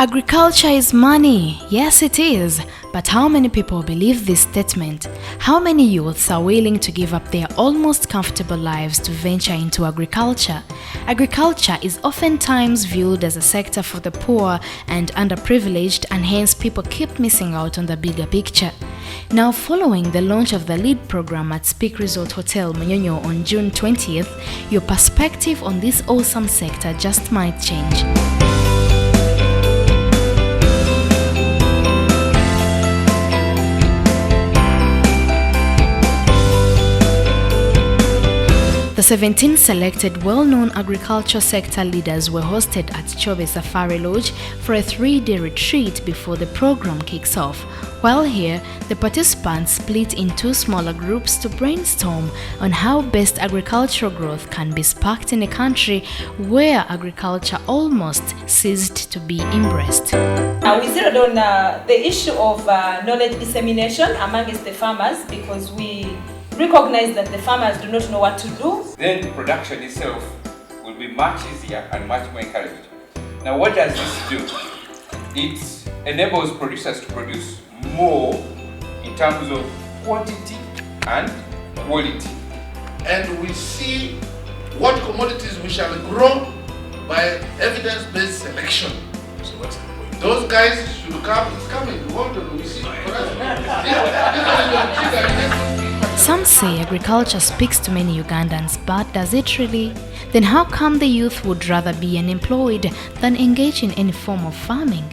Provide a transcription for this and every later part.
Agriculture is money. Yes, it is. But how many people believe this statement? How many youths are willing to give up their almost comfortable lives to venture into agriculture? Agriculture is oftentimes viewed as a sector for the poor and underprivileged, and hence people keep missing out on the bigger picture. Now, following the launch of the LEAD program at Speak Resort Hotel Munyonyo on June 20th, your perspective on this awesome sector just might change. The 17 selected well-known agriculture sector leaders were hosted at Chobe Safari Lodge for a 3-day retreat before the program kicks off. While here, the participants split in 2 smaller groups to brainstorm on how best agricultural growth can be sparked in a country where agriculture almost ceased to be embraced. We zeroed on the issue of knowledge dissemination amongst the farmers, because we recognize that the farmers do not know what to do. Then production itself will be much easier and much more encouraged. Now, what does this do? It enables producers to produce more in terms of quantity and quality. And we see what commodities we shall grow by evidence-based selection. So what's the point? Those guys should come. It's coming. Hold on, we see. Some say agriculture speaks to many Ugandans, but does it really? Then how come the youth would rather be unemployed than engage in any form of farming?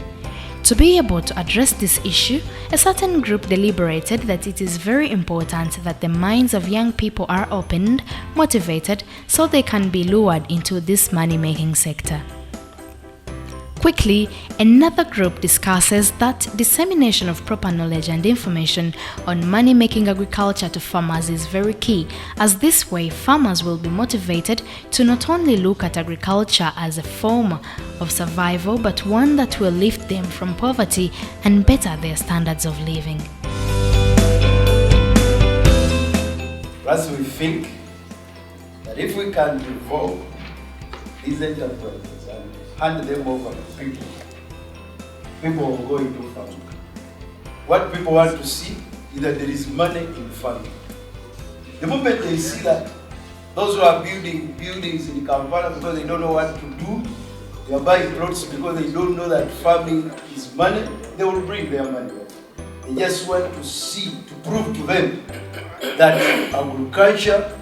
To be able to address this issue, a certain group deliberated that it is very important that the minds of young people are opened, motivated, so they can be lured into this money-making sector. Quickly, another group discusses that dissemination of proper knowledge and information on money-making agriculture to farmers is very key, as this way farmers will be motivated to not only look at agriculture as a form of survival, but one that will lift them from poverty and better their standards of living. Plus, we think that if we can revolve these enterprises and hand them over to people, people will go into farming. What people want to see is that there is money in farming. The moment they see that those who are building buildings in Kampala because they don't know what to do, they are buying plots because they don't know that farming is money, they will bring their money. They just want to see, to prove to them that agriculture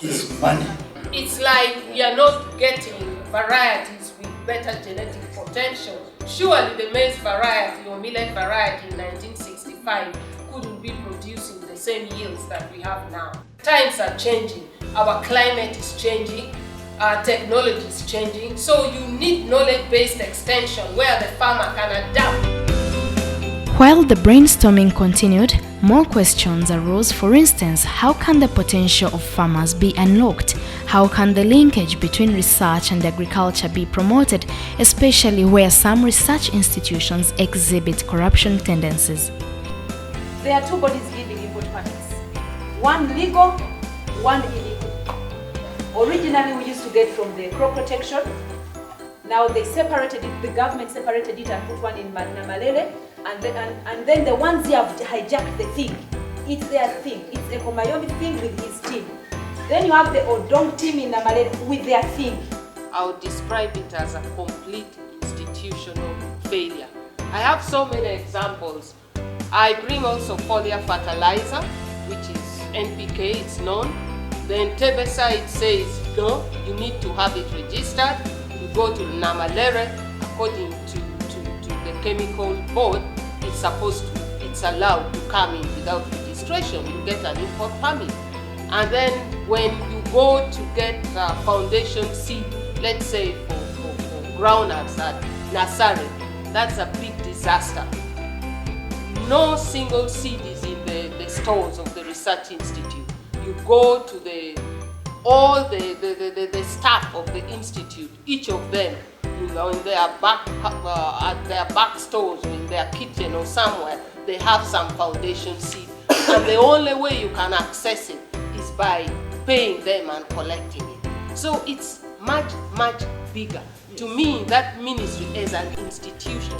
is money. It's like we are not getting varieties with better genetic potential. Surely the maize variety or millet variety in 1965 couldn't be producing the same yields that we have now. Times are changing, our climate is changing, our technology is changing, so you need knowledge-based extension where the farmer can adapt. While the brainstorming continued, more questions arose. For instance, how can the potential of farmers be unlocked? How can the linkage between research and agriculture be promoted, especially where some research institutions exhibit corruption tendencies? There are 2 bodies giving input permits. One legal, one illegal. Originally we used to get from the crop protection. Now they separated it, the government separated it and put one in Namalele. And then the ones who have hijacked the thing, it's their thing. It's a Komayomi thing with his team. Then you have the Odong team in Namalele with their thing. I would describe it as a complete institutional failure. I have so many examples. I bring also foliar fertilizer, which is NPK, it's known. Then Tebeside says, no, you need to have it registered. You go to Namalere, according to the chemical board, it's allowed to come in without registration. You get an import permit. And then when you go to get foundation seed, let's say for groundnuts at Nasare, that's a big disaster. No single seed is in the stores of the research institute. You go to all the staff of the institute, each of them, in their at their back stores or in their kitchen or somewhere, they have some foundation seed. And the only way you can access it is by paying them and collecting it. So it's much, much bigger. To me, that ministry as an institution.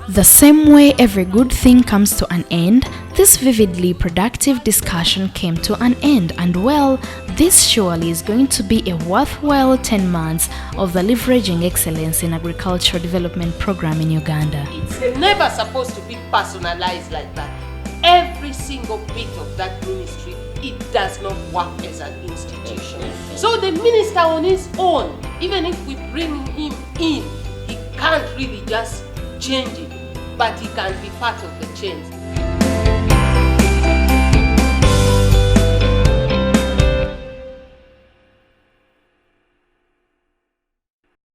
The same way every good thing comes to an end, this vividly productive discussion came to an end, and well, this surely is going to be a worthwhile 10 months of the Leveraging Excellence in Agricultural Development program in Uganda. It's never supposed to be personalized like that. Every single bit of that ministry, it does not work as an institution. So the minister on his own, even if we bring him in, he can't really just change it, but he can be part of the change.